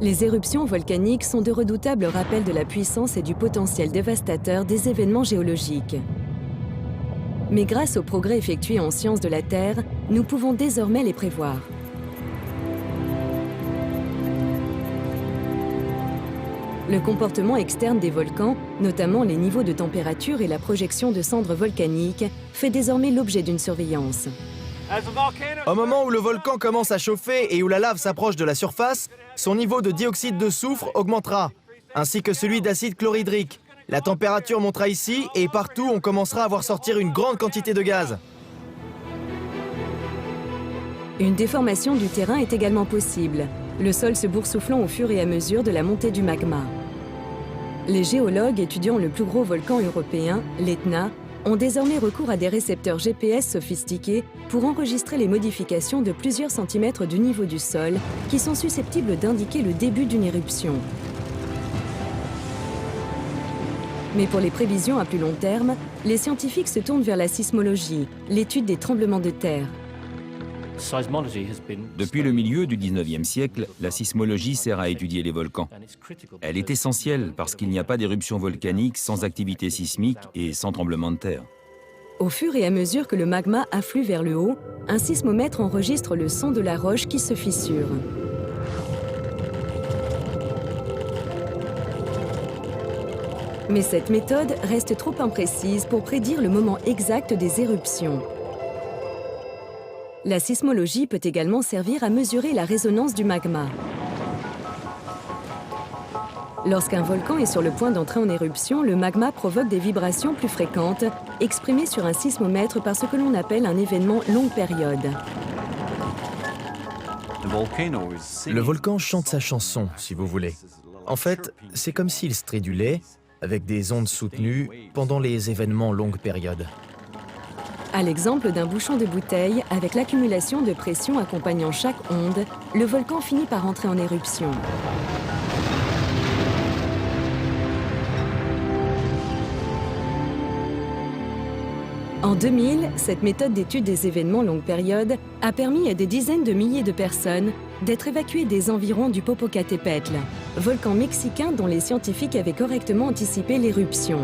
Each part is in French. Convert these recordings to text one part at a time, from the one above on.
Les éruptions volcaniques sont de redoutables rappels de la puissance et du potentiel dévastateur des événements géologiques. Mais grâce aux progrès effectués en sciences de la Terre, nous pouvons désormais les prévoir. Le comportement externe des volcans, notamment les niveaux de température et la projection de cendres volcaniques, fait désormais l'objet d'une surveillance. Au moment où le volcan commence à chauffer et où la lave s'approche de la surface, son niveau de dioxyde de soufre augmentera, ainsi que celui d'acide chlorhydrique. La température montera ici et partout on commencera à voir sortir une grande quantité de gaz. Une déformation du terrain est également possible, le sol se boursouflant au fur et à mesure de la montée du magma. Les géologues étudiant le plus gros volcan européen, l'Etna, ont désormais recours à des récepteurs GPS sophistiqués pour enregistrer les modifications de plusieurs centimètres du niveau du sol qui sont susceptibles d'indiquer le début d'une éruption. Mais pour les prévisions à plus long terme, les scientifiques se tournent vers la sismologie, l'étude des tremblements de terre. Depuis le milieu du 19e siècle, la sismologie sert à étudier les volcans. Elle est essentielle parce qu'il n'y a pas d'éruption volcanique sans activité sismique et sans tremblement de terre. Au fur et à mesure que le magma afflue vers le haut, un sismomètre enregistre le son de la roche qui se fissure. Mais cette méthode reste trop imprécise pour prédire le moment exact des éruptions. La sismologie peut également servir à mesurer la résonance du magma. Lorsqu'un volcan est sur le point d'entrer en éruption, le magma provoque des vibrations plus fréquentes, exprimées sur un sismomètre par ce que l'on appelle un événement longue période. Le volcan chante sa chanson, si vous voulez. En fait, c'est comme s'il stridulait, avec des ondes soutenues, pendant les événements longue période. À l'exemple d'un bouchon de bouteille, avec l'accumulation de pression accompagnant chaque onde, le volcan finit par entrer en éruption. En 2000, cette méthode d'étude des événements longue période a permis à des dizaines de milliers de personnes d'être évacuées des environs du Popocatépetl, volcan mexicain dont les scientifiques avaient correctement anticipé l'éruption.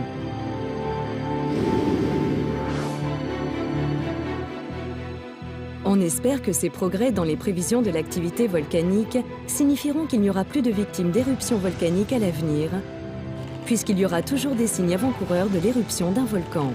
On espère que ces progrès dans les prévisions de l'activité volcanique signifieront qu'il n'y aura plus de victimes d'éruptions volcaniques à l'avenir, puisqu'il y aura toujours des signes avant-coureurs de l'éruption d'un volcan.